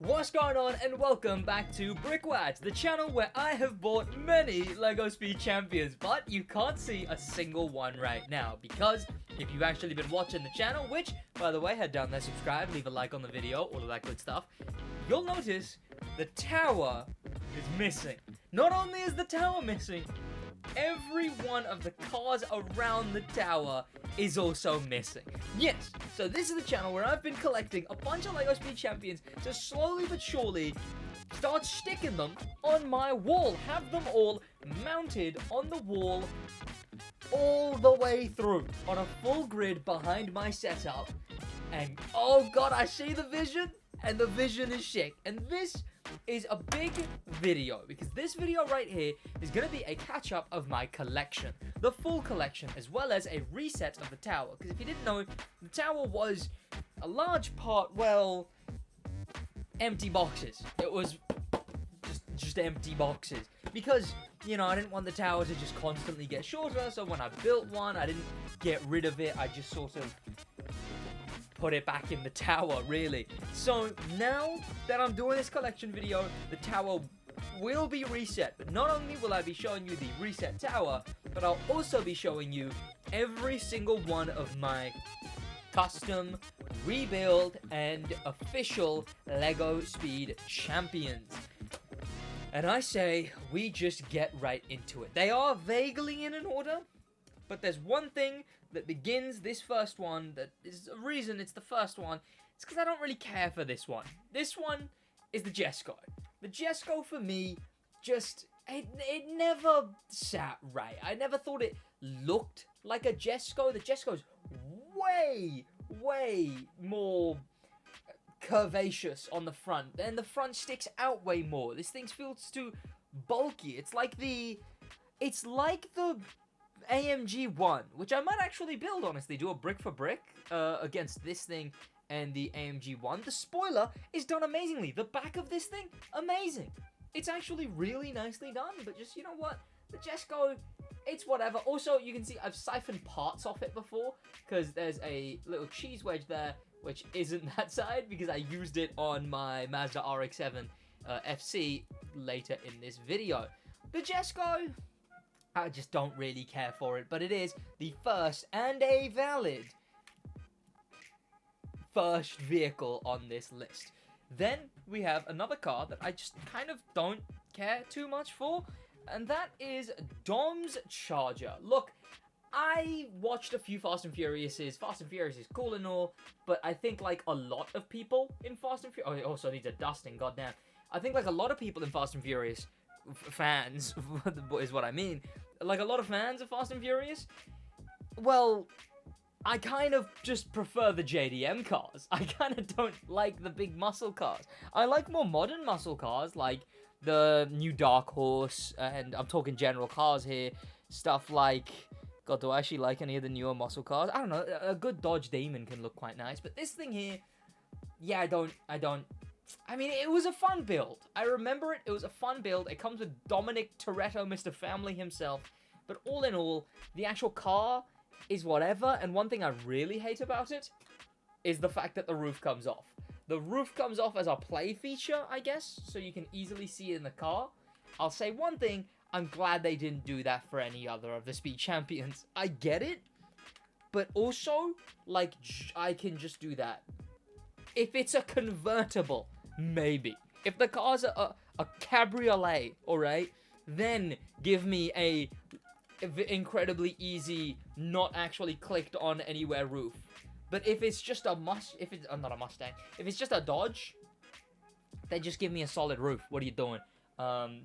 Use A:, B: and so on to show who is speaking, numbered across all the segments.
A: What's going on, and welcome back to Brickwatch, the channel where I have bought many LEGO Speed Champions, but you can't see a single one right now, because if you've actually been watching the channel, which, by the way, head down there, subscribe, leave a like on the video, all of that good stuff, you'll notice the tower is missing. Not only is the tower missing, every one of the cars around the tower is also missing. Yes, so this is the channel where I've been collecting a bunch of LEGO Speed Champions to slowly but surely start sticking them on my wall. Have them all mounted on the wall all the way through on a full grid behind my setup. And oh god, I see the vision, and the vision is sick. And this is a big video, because this video right here is going to be a catch-up of my collection, the full collection, as well as a reset of the tower, because if you didn't know, the tower was a large part, well, empty boxes. It was just empty boxes, because, you know, I didn't want the tower to just constantly get shorter, so when I built one, I didn't get rid of it, I just sort of put it back in the tower, really. So now that I'm doing this collection video, the tower will be reset. But not only will I be showing you the reset tower, but I'll also be showing you every single one of my custom, rebuild, and official LEGO Speed Champions. And I say we just get right into it. They are vaguely in an order, but there's one thing that begins this first one, that is a reason it's the first one. It's because I don't really care for this one. This one is the Jesco. The Jesco for me, just, it never sat right. I never thought it looked like a Jesco. The Jesco's way more curvaceous on the front. And the front sticks out way more. This thing feels too bulky. It's like the AMG 1, which I might actually build, honestly, do a brick for brick against this thing and the AMG 1. The spoiler is done amazingly. The back of this thing, amazing. It's actually really nicely done, but just, you know what, the Jesco, it's whatever. Also, you can see I've siphoned parts off it before, because there's a little cheese wedge there, which isn't that side, because I used it on my Mazda RX7 FC later in this video. The Jesco, I just don't really care for it, but it is the first and a valid first vehicle on this list. Then we have another car that I just kind of don't care too much for, and that is Dom's Charger. Look, I watched a few Fast and Furiouses. Fast and Furious is cool and all, but I think like a lot of people in Fast and Furious, oh, it also needs a dusting, goddamn. I think like a lot of people in Fast and Furious, fans is what I mean, like a lot of fans of Fast and Furious, well, I kind of just prefer the JDM cars. I kind of don't like the big muscle cars. I like more modern muscle cars, like the new Dark Horse, and I'm talking general cars here, stuff like, god, do I actually like any of the newer muscle cars? I don't know, a good Dodge Demon can look quite nice, but this thing here, yeah, I mean, it was a fun build. I remember it. It was a fun build. It comes with Dominic Toretto, Mr. Family himself. But all in all, the actual car is whatever. And one thing I really hate about it is the fact that the roof comes off. The roof comes off as a play feature, I guess, so you can easily see it in the car. I'll say one thing. I'm glad they didn't do that for any other of the Speed Champions. I get it. But also, like, I can just do that. If it's a convertible, maybe. If the car's a cabriolet, alright, then give me a incredibly easy, not actually clicked on anywhere roof. But if it's just a not a Mustang, if it's just a Dodge, then just give me a solid roof. What are you doing?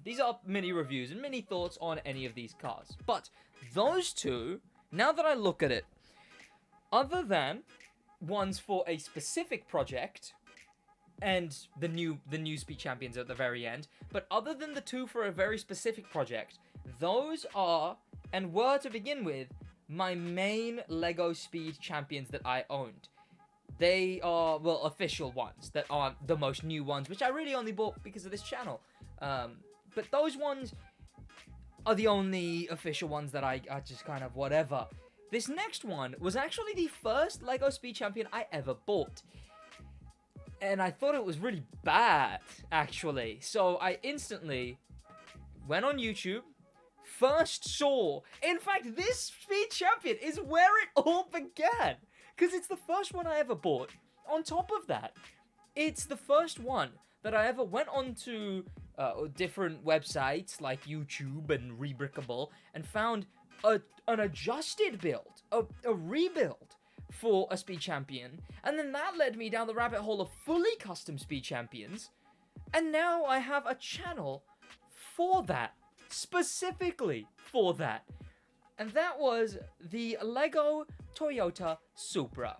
A: These are mini reviews and mini thoughts on any of these cars. But those two, now that I look at it, other than ones for a specific project and the new Speed Champions at the very end, but other than the two for a very specific project, those are, and were to begin with, my main LEGO Speed Champions that I owned. They are, well, official ones that aren't the most new ones, which I really only bought because of this channel. But those ones are the only official ones that I just kind of whatever. This next one was actually the first LEGO Speed Champion I ever bought. and I thought it was really bad, actually. So I instantly went on YouTube, first saw... In fact, this Speed Champion is where it all began, because it's the first one I ever bought. On top of that, it's the first one that I ever went onto different websites like YouTube and Rebrickable and found an adjusted build, a rebuild for a Speed Champion, and then that led me down the rabbit hole of fully custom Speed Champions, and now I have a channel for that, specifically for that, and that was the Lego Toyota Supra,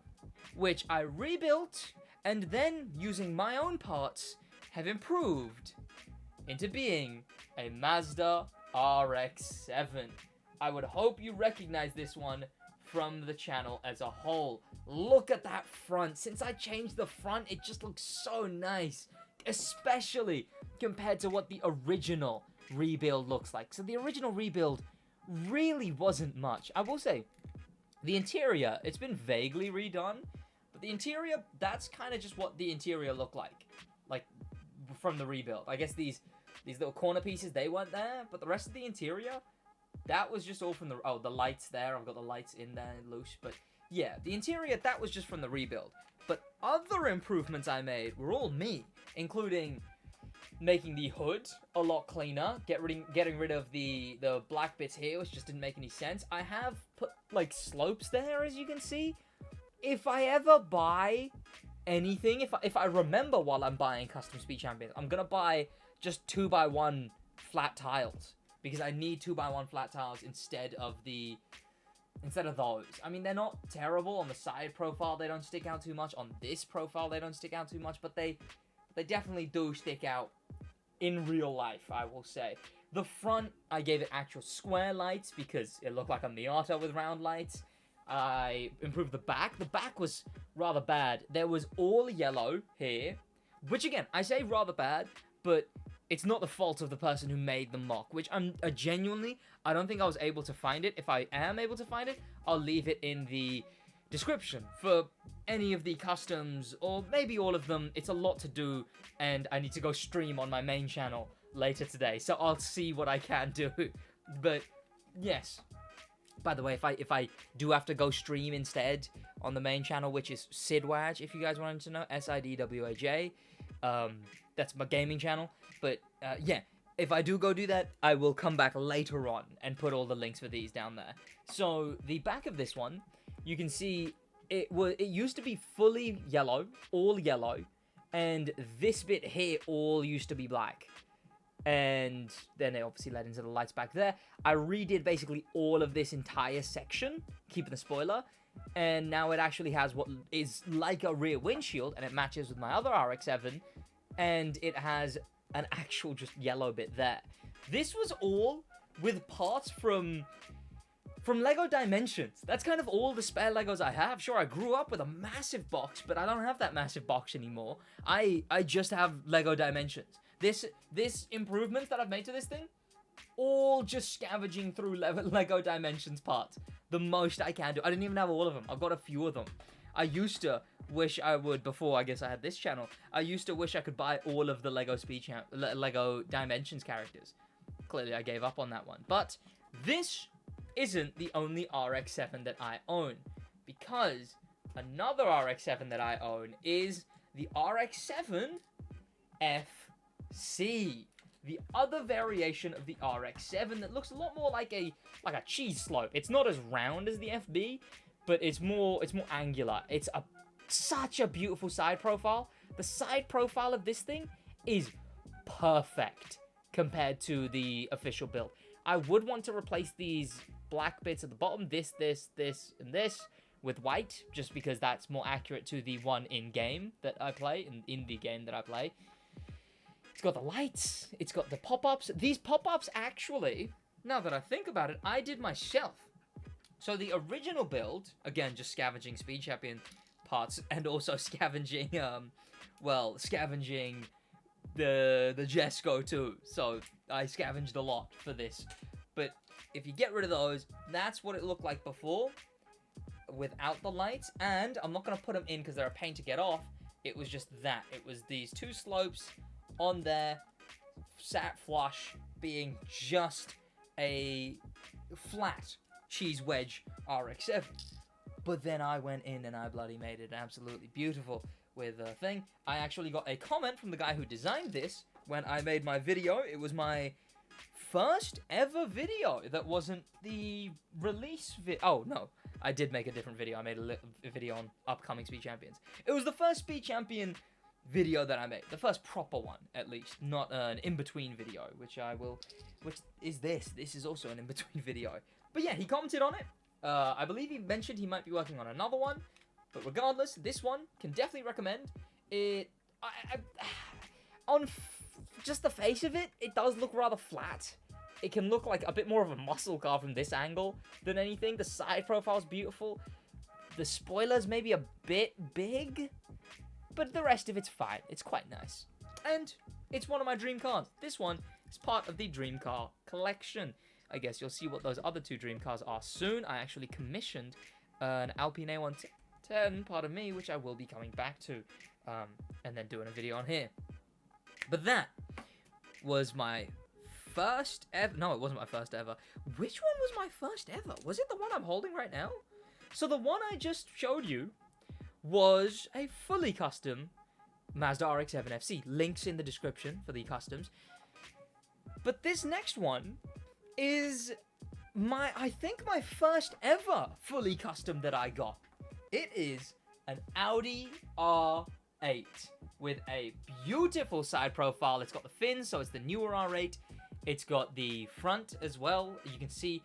A: which I rebuilt, and then, using my own parts, have improved into being a Mazda RX7. I would hope you recognize this one from the channel as a whole. Look at that front. Since I changed the front, it just looks so nice, especially compared to what the original rebuild looks like. So the original rebuild really wasn't much. I will say, the interior, it's been vaguely redone, but the interior, that's kind of just what the interior looked like from the rebuild. I guess these little corner pieces, they weren't there, but the rest of the interior, that was just all from the... Oh, the lights there. I've got the lights in there loose. But yeah, the interior, that was just from the rebuild. But other improvements I made were all me, including making the hood a lot cleaner, getting rid of the black bits here, which just didn't make any sense. I have put, like, slopes there, as you can see. If I ever buy anything, if I remember while I'm buying custom Speed Champions, I'm gonna buy just 2x1 flat tiles, because I need 2x1 flat tiles instead of those. I mean, they're not terrible on the side profile, they don't stick out too much. On this profile, they don't stick out too much, but they definitely do stick out in real life, I will say. The front, I gave it actual square lights because it looked like a Miata with round lights. I improved the back. The back was rather bad. There was all yellow here, which again, I say rather bad, but it's not the fault of the person who made the mock, which I'm genuinely, I don't think I was able to find it. If I am able to find it, I'll leave it in the description for any of the customs, or maybe all of them. It's a lot to do, and I need to go stream on my main channel later today, so I'll see what I can do. But yes, by the way, if I do have to go stream instead on the main channel, which is Sidwaj, if you guys wanted to know, SIDWAJ, that's my gaming channel. But yeah, if I do go do that, I will come back later on and put all the links for these down there. So the back of this one, you can see it used to be fully yellow, all yellow, and this bit here all used to be black. And then it obviously led into the lights back there. I redid basically all of this entire section, keeping the spoiler, and now it actually has what is like a rear windshield, and it matches with my other RX7, and it has an actual just yellow bit there. This was all with parts from Lego Dimensions. That's kind of all the spare Legos I have. Sure, I grew up with a massive box, but I don't have that massive box anymore. I just have Lego Dimensions. This improvements that I've made to this thing, all just scavenging through Lego Dimensions parts. The most I can do. I didn't even have all of them. I've got a few of them. I used to wish I would, before I guess I had this channel, I used to wish I could buy all of the Lego Dimensions characters. Clearly I gave up on that one. But this isn't the only RX-7 that I own, because another RX-7 that I own is the RX-7 FC, the other variation of the RX-7 that looks a lot more like a cheese slope. It's not as round as the FB, but it's more angular. It's such a beautiful side profile. The side profile of this thing is perfect compared to the official build. I would want to replace these black bits at the bottom, this, and this, with white, just because that's more accurate to the one in-game that I play, in the game that I play. It's got the lights, it's got the pop-ups. These pop-ups, actually, now that I think about it, I did myself. So the original build, again, just scavenging Speed Champion parts, and also scavenging, scavenging the Jesco too. So I scavenged a lot for this. But if you get rid of those, that's what it looked like before, without the lights. And I'm not going to put them in because they're a pain to get off. It was just that. It was these two slopes on there, sat flush, being just a flat cheese wedge RX7. But then I went in and I bloody made it absolutely beautiful with a thing. I actually got a comment from the guy who designed this when I made my video. It was my first ever video that wasn't the release video. Oh, no. I did make a different video. I made a video on upcoming Speed Champions. It was the first Speed Champion video that I made. The first proper one, at least. Not an in-between video, which is this. This is also an in-between video. But yeah, he commented on it. I believe he mentioned he might be working on another one. But regardless, this one can definitely recommend. On just the face of it, it does look rather flat. It can look like a bit more of a muscle car from this angle than anything. The side profile's beautiful. The spoilers maybe a bit big, but the rest of it's fine. It's quite nice. And it's one of my dream cars. This one is part of the dream car collection. I guess you'll see what those other two dream cars are soon. I actually commissioned an Alpine A110, pardon me, which I will be coming back to, and then doing a video on here. But that was my first ever. No, it wasn't my first ever. Which one was my first ever? Was it the one I'm holding right now? So the one I just showed you was a fully custom Mazda RX7 FC. Links in the description for the customs. But this next one is I think my first ever fully custom that I got. It is an Audi R8 with a beautiful side profile. It's got the fins, so it's the newer R8. It's got the front as well. You can see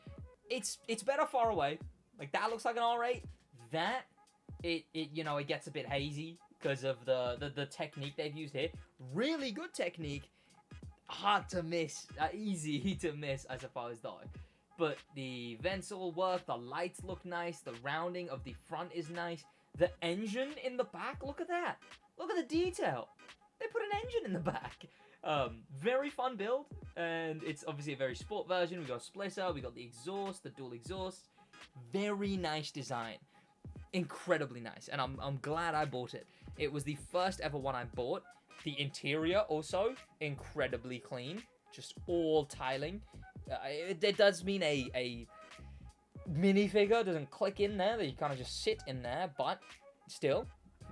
A: it's better far away. Like, that looks like an R8. That, it gets a bit hazy because of the technique they've used here. Really good technique. Hard to miss. Easy to miss, I suppose, though. But the vents all work. The lights look nice. The rounding of the front is nice. The engine in the back, look at that. Look at the detail. They put an engine in the back. Very fun build. And it's obviously a very sport version. We got a splitter. We got the exhaust, the dual exhaust. Very nice design. Incredibly nice. And I'm glad I bought it. It was the first ever one I bought. The interior also incredibly clean. Just all tiling. It does mean a minifigure doesn't click in there. That you kind of just sit in there. But still,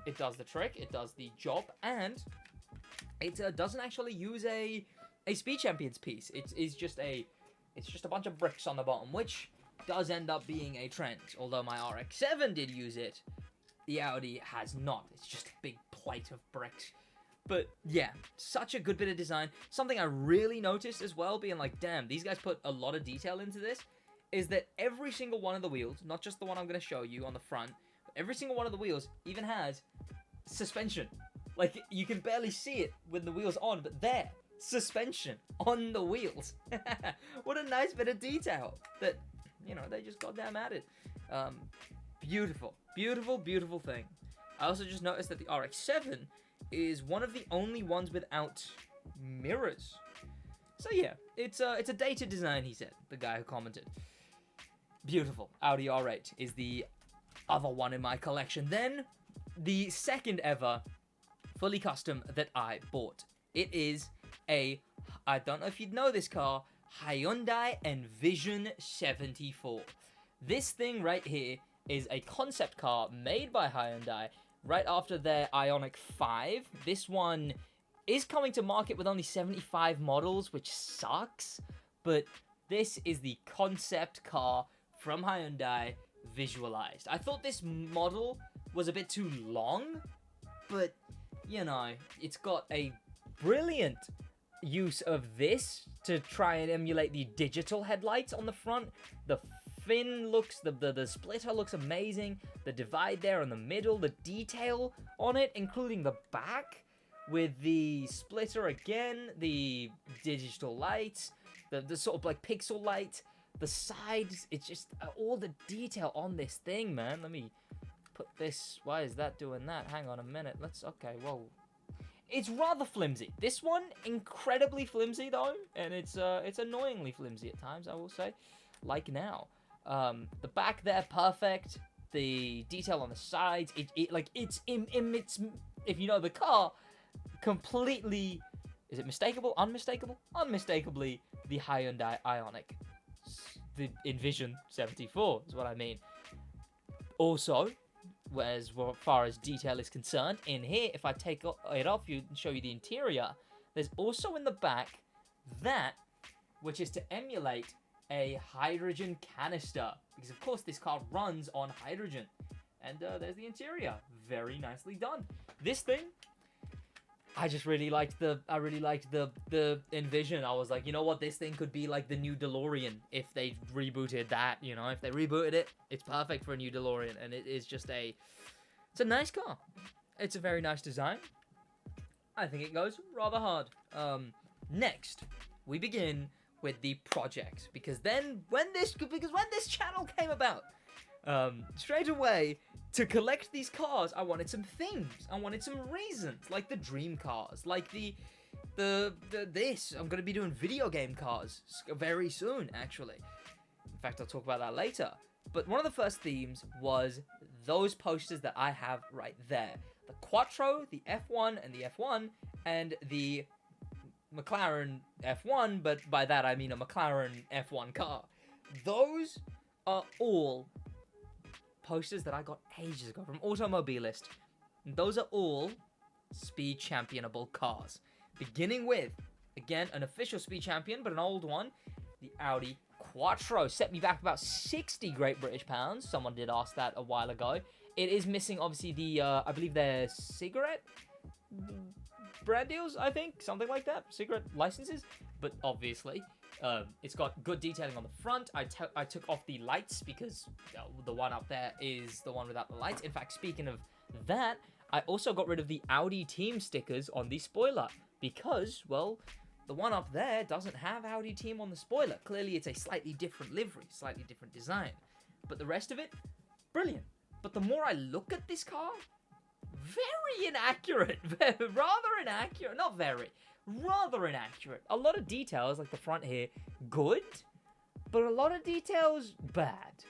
A: it does the trick. It does the job. And it doesn't actually use a Speed Champions piece. It's just a bunch of bricks on the bottom, which does end up being a trend. Although my RX7 did use it, the Audi has not. It's just a big plate of bricks. But yeah, such a good bit of design. Something I really noticed as well, being like, damn, these guys put a lot of detail into this, is that every single one of the wheels, not just the one I'm going to show you on the front, but every single one of the wheels even has suspension. Like, you can barely see it when the wheel's on, but there, suspension on the wheels. What a nice bit of detail that, they just goddamn added. Beautiful, beautiful, beautiful thing. I also just noticed that the RX7 is one of the only ones without mirrors. So yeah, it's a dated design, he said, the guy who commented. Beautiful. Audi R8 is the other one in my collection. Then, the second ever fully custom that I bought. It is I don't know if you'd know this car, Hyundai Envision 74. This thing right here is a concept car made by Hyundai right after their Ioniq 5. This one is coming to market with only 75 models, which sucks. But this is the concept car from Hyundai visualized. I thought this model was a bit too long, but, it's got a brilliant use of this to try and emulate the digital headlights on the front. The fin looks, the splitter looks amazing. The divide there in the middle, the detail on it, including the back with the splitter again, the digital lights, the sort of like pixel light, the sides. It's just all the detail on this thing, man. Let me put this. Why is that doing that? Hang on a minute. Okay, whoa. It's rather flimsy. This one, incredibly flimsy though, and it's annoyingly flimsy at times, I will say, like now. The back there, perfect. The detail on the sides, it's if you know the car, completely, is it mistakable? Unmistakable? Unmistakably the Hyundai Ioniq. The Envision 74 is what I mean. Also, as far as detail is concerned, in here, if I take it off you and show you the interior, there's also in the back that, which is to emulate a hydrogen canister. Because, of course, this car runs on hydrogen. And there's the interior. Very nicely done. This thing, I really liked the Envision. I was like, you know what, this thing could be like the new DeLorean if they rebooted that, you know, if they rebooted it, it's perfect for a new DeLorean, and it is just it's a nice car. It's a very nice design. I think it goes rather hard. Next, we begin with the projects, because when this channel came about, straight away, to collect these cars, I wanted some themes. I wanted some reasons, like the dream cars, like this. I'm gonna be doing video game cars very soon, actually. In fact, I'll talk about that later. But one of the first themes was those posters that I have right there: the Quattro, the F1, and the F1, and the McLaren F1. But by that I mean a McLaren F1 car. Those are all posters that I got ages ago from Automobilist. And those are all speed championable cars. Beginning with, again, an official speed champion, but an old one, the Audi Quattro. Set me back about 60 Great British pounds. Someone did ask that a while ago. It is missing, obviously, the, I believe they're cigarette brand deals, I think. Something like that. Cigarette licenses. But obviously, it's got good detailing on the front. I took off the lights because the one up there is the one without the lights. In fact, speaking of that, I also got rid of the Audi team stickers on the spoiler because, well, the one up there doesn't have Audi team on the spoiler. Clearly, it's a slightly different livery, slightly different design. But the rest of it, brilliant. But the more I look at this car, very inaccurate. Rather inaccurate. Not very. Rather inaccurate. A lot of details, like the front here, good, but a lot of details, bad.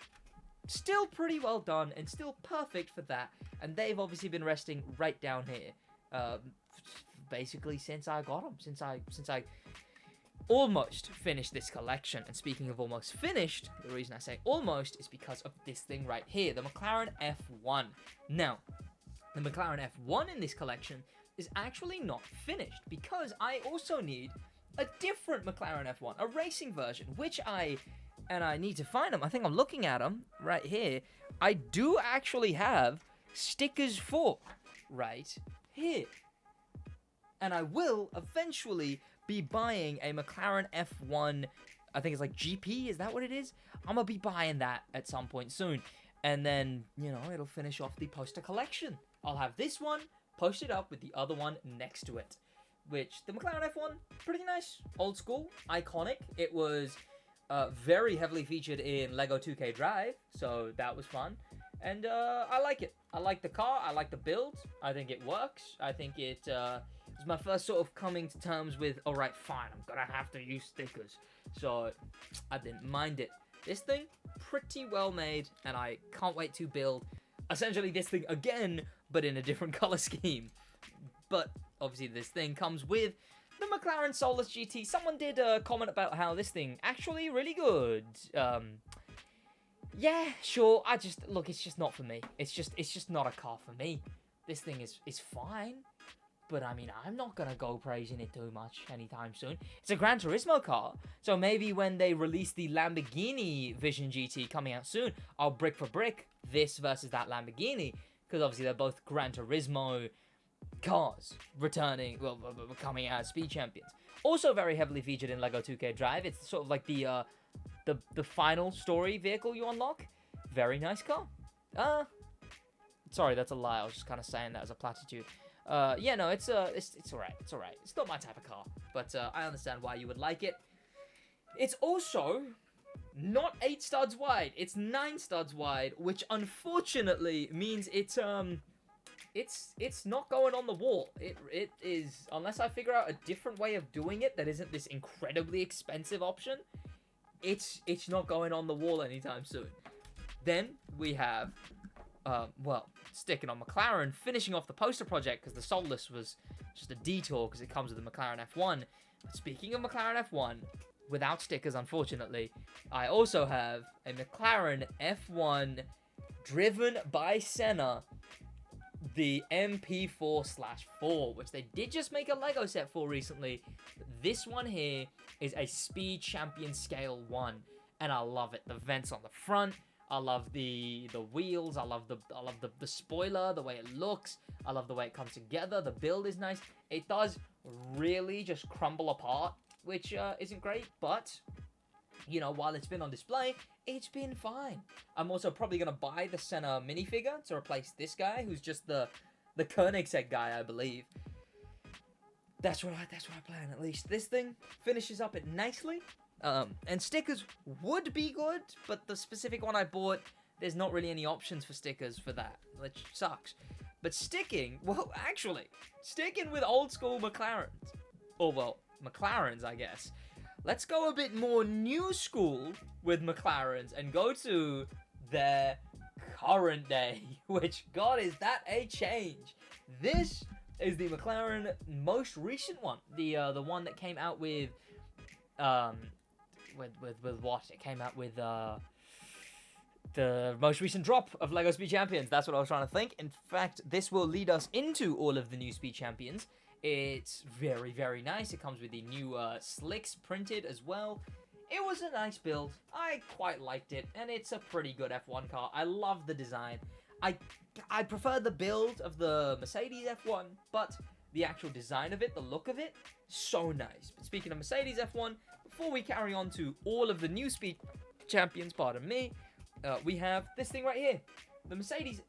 A: Still pretty well done, and still perfect for that, and they've obviously been resting right down here, basically since I got them, since I almost finished this collection. And speaking of almost finished, the reason I say almost is because of this thing right here, the McLaren F1. Now, the McLaren F1 in this collection is actually not finished, because I also need a different McLaren F1, a racing version, which I need to find them. I think I'm looking at them right here. I do actually have stickers for right here. And I will eventually be buying a McLaren F1, I think it's like GP, is that what it is? I'm gonna be buying that at some point soon. And then, you know, it'll finish off the poster collection. I'll have this one posted up with the other one next to it, which the McLaren F1, pretty nice, old school, iconic. It was very heavily featured in Lego 2K Drive, so that was fun. And I like it. I like the car. I like the build. I think it works. I think it was my first sort of coming to terms with, all right, fine, I'm gonna have to use stickers. So I didn't mind it. This thing, pretty well made, and I can't wait to build essentially this thing again, but in a different color scheme. But obviously this thing comes with the McLaren Solus GT. Someone did comment about how this thing actually really good. Yeah, sure. Look, it's just not for me. It's just not a car for me. This thing is fine, but I mean, I'm not gonna go praising it too much anytime soon. It's a Gran Turismo car, so maybe when they release the Lamborghini Vision GT coming out soon, I'll brick for brick this versus that Lamborghini, because obviously they're both Gran Turismo cars coming out as speed champions. Also very heavily featured in Lego 2K Drive. It's sort of like the final story vehicle you unlock. Very nice car. Sorry, that's a lie. I was just kind of saying that as a platitude. Yeah, no, it's alright. It's alright. It's not my type of car, but I understand why you would like it. It's also not 8 studs wide. It's 9 studs wide, which unfortunately means it's not going on the wall. It is, unless I figure out a different way of doing it that isn't this incredibly expensive option, it's not going on the wall anytime soon. Then we have well, sticking on McLaren, finishing off the poster project because the Solus was just a detour because it comes with the McLaren F1. But speaking of McLaren F1, without stickers, unfortunately, I also have a McLaren F1 driven by Senna, the MP4/4, which they did just make a Lego set for recently. This one here is a Speed Champion Scale 1, and I love it. The vents on the front, I love the wheels, I love the spoiler, the way it looks, I love the way it comes together, the build is nice. It does really just crumble apart, which isn't great, but, you know, while it's been on display, it's been fine. I'm also probably going to buy the Senna minifigure to replace this guy, who's just the Koenigsegg guy, I believe. That's what I plan, at least. This thing finishes up it nicely. And stickers would be good, but the specific one I bought, there's not really any options for stickers for that, which sucks. But sticking with old school McLarens, or well, McLarens, I guess. Let's go a bit more new school with McLarens and go to their current day, which, God, is that a change. This is the McLaren most recent one, the one that came out with what? It came out with the most recent drop of LEGO Speed Champions. That's what I was trying to think. In fact, this will lead us into all of the new Speed Champions. It's very, very nice. It comes with the new slicks printed as well. It was a nice build. I quite liked it, and it's a pretty good F1 car. I love the design. I prefer the build of the Mercedes F1, but the actual design of it, the look of it, so nice. But speaking of Mercedes F1, before we carry on to all of the new Speed Champions, pardon me, we have this thing right here. The Mercedes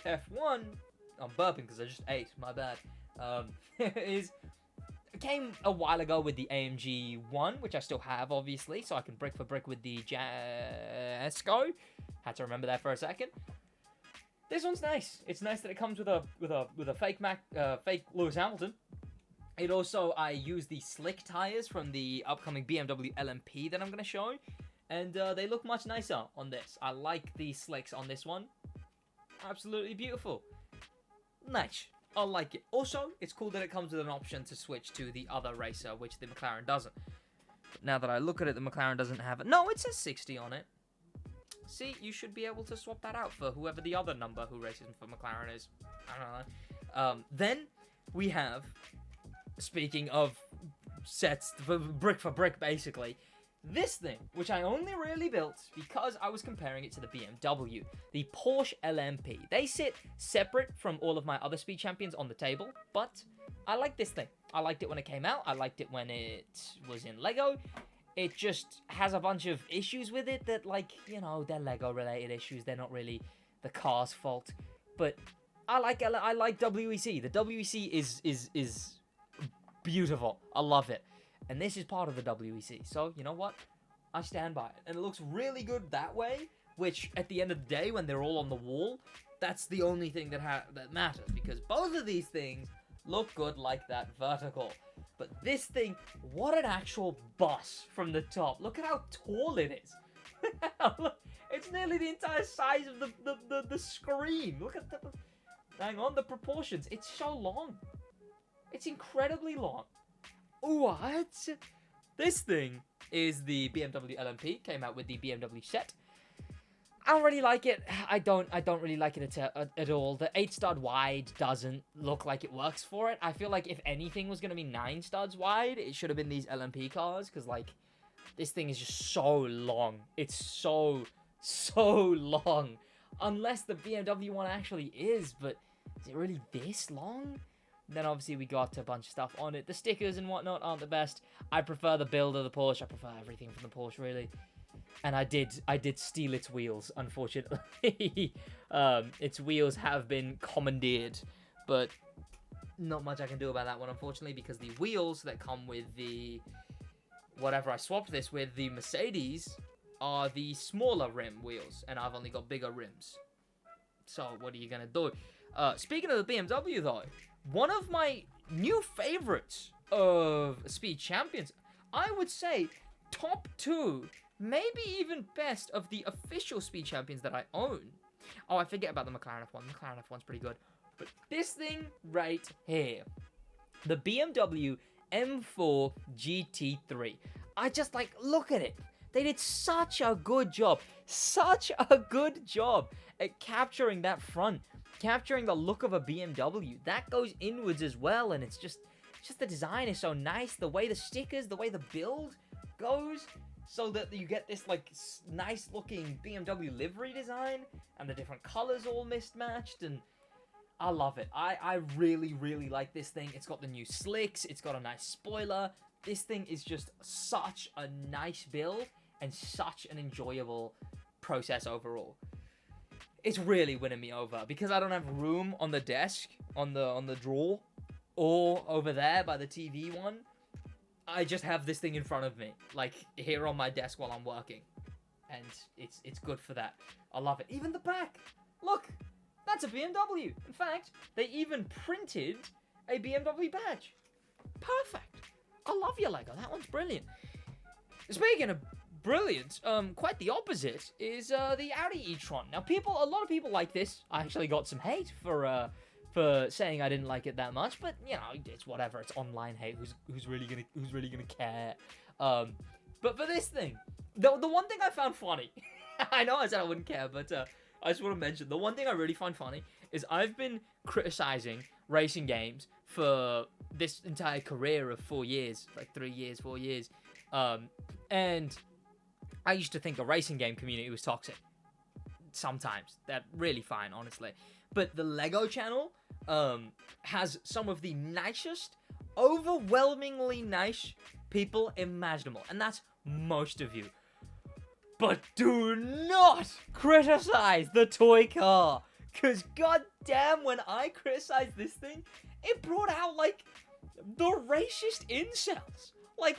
A: F1, I'm burping because I just ate, my bad, came a while ago with the AMG 1, which I still have, obviously, so I can brick for brick with the Jasco. Had to remember that for a second. This one's nice. It's nice that it comes with a fake Lewis Hamilton. It also, I use the slick tires from the upcoming BMW LMP that I'm going to show, and they look much nicer on this. I like the slicks on this one. Absolutely beautiful. Nice. I like it. Also, it's cool that it comes with an option to switch to the other racer, which the McLaren doesn't. But now that I look at it, the McLaren doesn't have it. No, it says 60 on it. See, you should be able to swap that out for whoever the other number who races for McLaren is. I don't know. Then we have, speaking of sets for brick, basically, this thing, which I only really built because I was comparing it to the BMW, the Porsche LMP. They sit separate from all of my other Speed Champions on the table, but I like this thing. I liked it when it came out. I liked it when it was in Lego. It just has a bunch of issues with it that, like, you know, they're Lego-related issues. They're not really the car's fault. But I like WEC. The WEC is beautiful. I love it. And this is part of the WEC. So, you know what? I stand by it. And it looks really good that way, which, at the end of the day, when they're all on the wall, that's the only thing that matters. Because both of these things look good like that vertical. But this thing, what an actual bus from the top. Look at how tall it is. Look, it's nearly the entire size of the screen. Look at hang on, the proportions. It's so long. It's incredibly long. What? This thing is the BMW LMP. Came out with the BMW set. I don't really like it. I don't really like it at all. The 8-stud wide doesn't look like it works for it. I feel like if anything was going to be 9 studs wide, it should have been these LMP cars, because, like, this thing is just so long. It's so long. Unless the BMW one actually is, but is it really this long? Then obviously we got a bunch of stuff on it. The stickers and whatnot aren't the best. I prefer the build of the Porsche. I prefer everything from the Porsche, really. And I did steal its wheels, unfortunately. Its wheels have been commandeered, but not much I can do about that one, unfortunately, because the wheels that come with the whatever I swapped this with, the Mercedes, are the smaller rim wheels, and I've only got bigger rims. So what are you gonna do? Speaking of the BMW, though, one of my new favorites of Speed Champions, I would say top 2, maybe even best of the official Speed Champions that I own, Oh, I forget about the McLaren F1. The McLaren F1's pretty good. But this thing right here, the BMW M4 GT3. I just, like, look at it. They did such a good job. Such a good job at capturing that front. Capturing the look of a BMW. That goes inwards as well, and it's just the design is so nice. The way the stickers, the way the build goes, so that you get this, like, nice looking BMW livery design, and the different colors all mismatched, and I love it. I really, really like this thing. It's got the new slicks. It's got a nice spoiler. This thing is just such a nice build and such an enjoyable process overall. It's really winning me over because I don't have room on the desk, on the drawer, or over there by the TV one. I just have this thing in front of me, like here on my desk while I'm working, and it's good for that. I love it. Even the back. Look, that's a BMW. In fact, they even printed a BMW badge. Perfect. I love your Lego. That one's brilliant. Speaking of brilliant, quite the opposite is the Audi e-tron. Now, a lot of people like this. I actually got some hate for saying I didn't like it that much, but you know, it's whatever. It's online hate. Who's really gonna care? But for this thing, the one thing I found funny, I know I said I wouldn't care, but I just want to mention the one thing I really find funny is I've been criticizing racing games for this entire career of 4 years, like 3 years, 4 years, and I used to think the racing game community was toxic. Sometimes. They're really fine, honestly. But the Lego channel has some of the nicest, overwhelmingly nice people imaginable. And that's most of you. But do not criticize the toy car. Because goddamn, when I criticized this thing, it brought out, like, the racist incels. Like,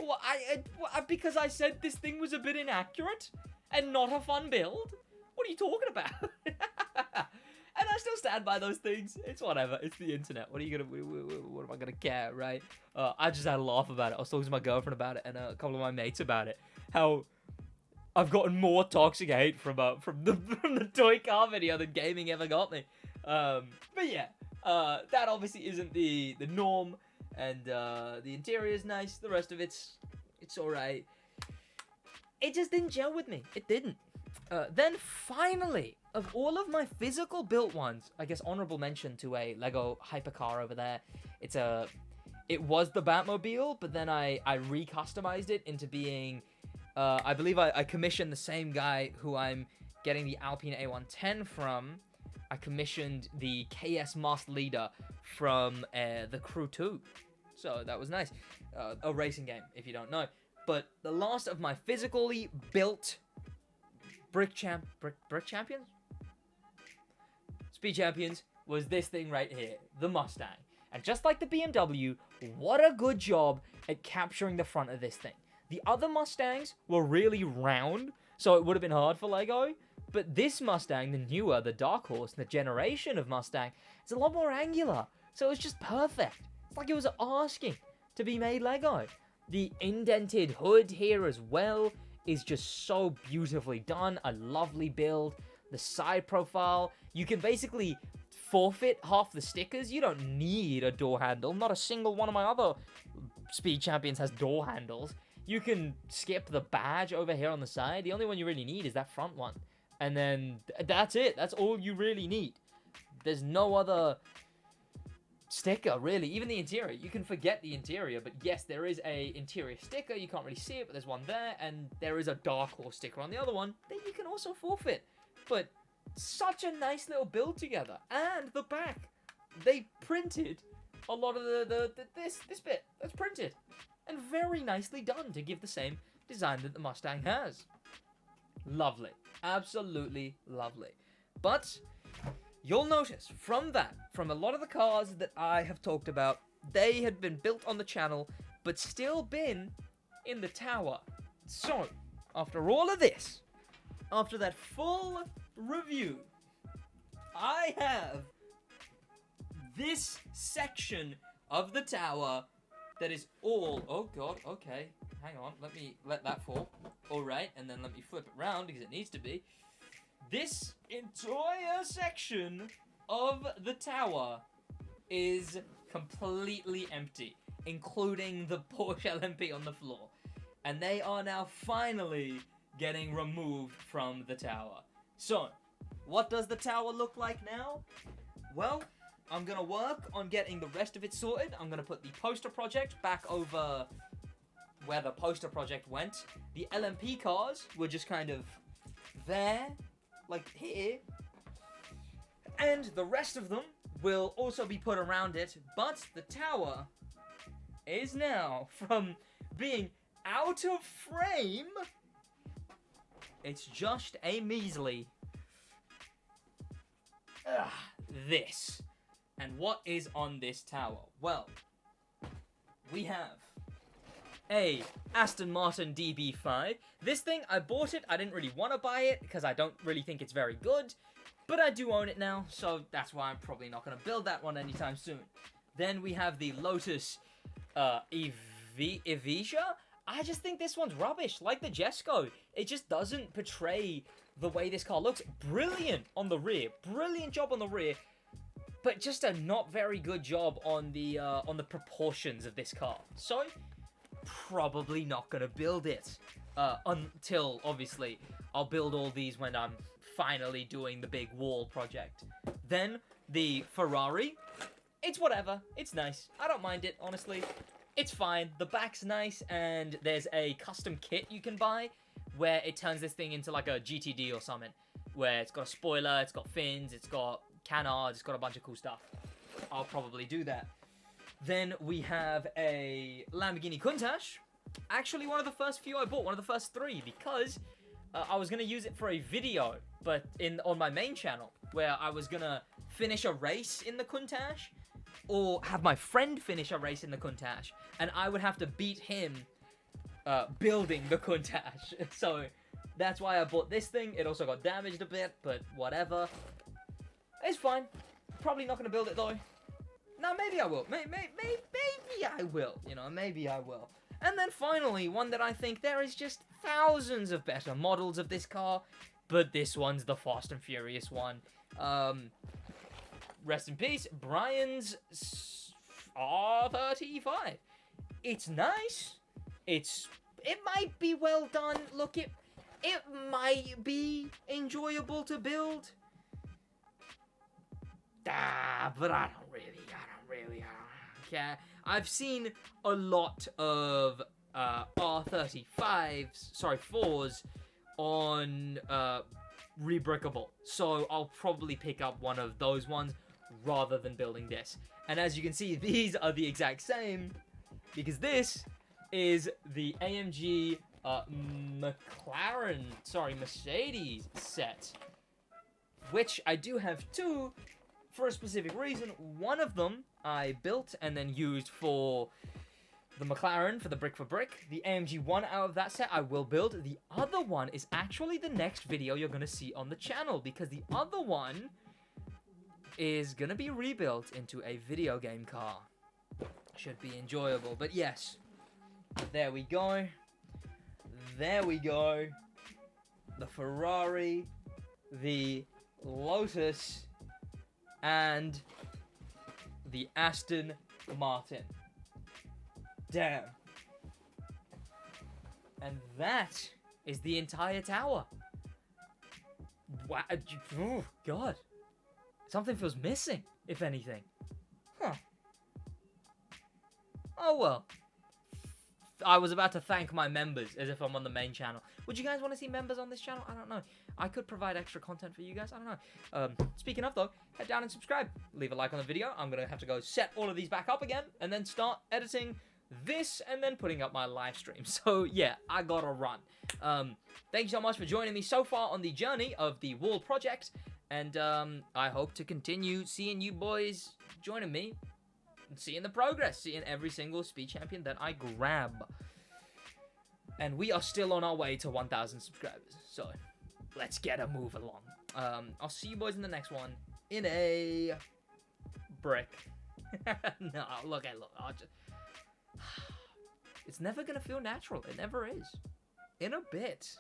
A: because I said this thing was a bit inaccurate and not a fun build? What are you talking about? And I still stand by those things. It's whatever. It's the internet. What am I gonna care, right? I just had a laugh about it. I was talking to my girlfriend about it and a couple of my mates about it. How I've gotten more toxic hate from the toy car video than gaming ever got me. But yeah, that obviously isn't the norm. And the interior is nice. The rest of it's alright. It just didn't gel with me. It didn't. Then finally, of all of my physical built ones, I guess honorable mention to a Lego hypercar over there. It was the Batmobile, but then I recustomized it into being, I believe I commissioned the same guy who I'm getting the Alpine A110 from. I commissioned the KS Master Leader from the Crew 2. So that was nice. A racing game, if you don't know. But the last of my physically built Brick Champions? Speed Champions was this thing right here, the Mustang. And just like the BMW, what a good job at capturing the front of this thing. The other Mustangs were really round, so it would have been hard for Lego. But this Mustang, the newer, the Dark Horse, the generation of Mustang, is a lot more angular. So it's just perfect. It's like it was asking to be made Lego. The indented hood here as well is just so beautifully done. A lovely build. The side profile. You can basically forfeit half the stickers. You don't need a door handle. Not a single one of my other Speed Champions has door handles. You can skip the badge over here on the side. The only one you really need is that front one. And then that's it. That's all you really need. There's no other sticker, really. Even the interior. You can forget the interior. But yes, there is a interior sticker. You can't really see it, but there's one there. And there is a Dark Horse sticker on the other one that you can also forfeit. But such a nice little build together. And the back. They printed a lot of this bit. That's printed. And very nicely done to give the same design that the Mustang has. Lovely. Absolutely lovely. But you'll notice from a lot of the cars that I have talked about, they had been built on the channel, but still been in the tower. So, after all of this, after that full review, I have this section of the tower that is all... Oh, God, okay. Hang on, let me let that fall. All right, and then let me flip it around because it needs to be. this entire section of the tower is completely empty, including the Porsche LMP on the floor. And they are now finally getting removed from the tower. So, what does the tower look like now? Well, I'm gonna work on getting the rest of it sorted. I'm gonna put the poster project back over where the poster project went. The LMP cars were just kind of there, like here. And the rest of them will also be put around it. But the tower is now, from being out of frame, it's just a measly this. And what is on this tower? Well, we have a Aston Martin DB5. This thing, I bought it. I didn't really want to buy it because I don't really think it's very good. But I do own it now, so that's why I'm probably not going to build that one anytime soon. Then we have the Lotus Evija. I just think this one's rubbish, like the Jesko. It just doesn't portray the way this car looks. Brilliant on the rear. Brilliant job on the rear. But just a not very good job on the proportions of this car. So, probably not going to build it. Until, obviously, I'll build all these when I'm finally doing the big wall project. Then, the Ferrari. It's whatever. It's nice. I don't mind it, honestly. It's fine. The back's nice, and there's a custom kit you can buy where it turns this thing into like a GTD or something. Where it's got a spoiler, it's got fins, it's got canards, it's got a bunch of cool stuff. I'll probably do that. Then we have a Lamborghini Countach. Actually, one of the first few I bought, one of the first 3, because I was going to use it for a video, but on my main channel, where I was going to finish a race in the Countach, or have my friend finish a race in the Countach, and I would have to beat him building the Countach. So that's why I bought this thing. It also got damaged a bit, but whatever. It's fine. Probably not going to build it though. No, maybe I will. Maybe I will. You know, maybe I will. And then finally, one that I think there is just thousands of better models of this car, but this one's the Fast and Furious one. Rest in peace, Brian's R35. It's nice. It might be well done. Look, it might be enjoyable to build. But I don't really care. I've seen a lot of R4s on Rebrickable, so I'll probably pick up one of those ones rather than building this. And as you can see, these are the exact same, because this is the AMG Mercedes set, which I do have 2 for a specific reason. One of them I built and then used for the McLaren, for the brick for brick. The AMG one out of that set I will build. The other one is actually the next video you're going to see on the channel, because the other one is going to be rebuilt into a video game car. Should be enjoyable. But yes, there we go. There we go. The Ferrari, the Lotus, and the Aston Martin. Damn. And that is the entire tower. Wow. Oh, God. Something feels missing, if anything. Huh. Oh, well. I was about to thank my members as if I'm on the main channel. Would you guys want to see members on this channel? I don't know. I could provide extra content for you guys. I don't know. Speaking of, though, head down and subscribe. Leave a like on the video. I'm going to have to go set all of these back up again and then start editing this and then putting up my live stream. So, yeah, I got to run. Thank you so much for joining me so far on the journey of the wall project. And I hope to continue seeing you boys joining me. Seeing the progress, seeing every single speed champion that I grab. And we are still on our way to 1,000 subscribers, so let's get a move along. I'll see you boys in the next one in a brick. No, look, I'll just... It's never gonna feel natural. It never is. In a bit.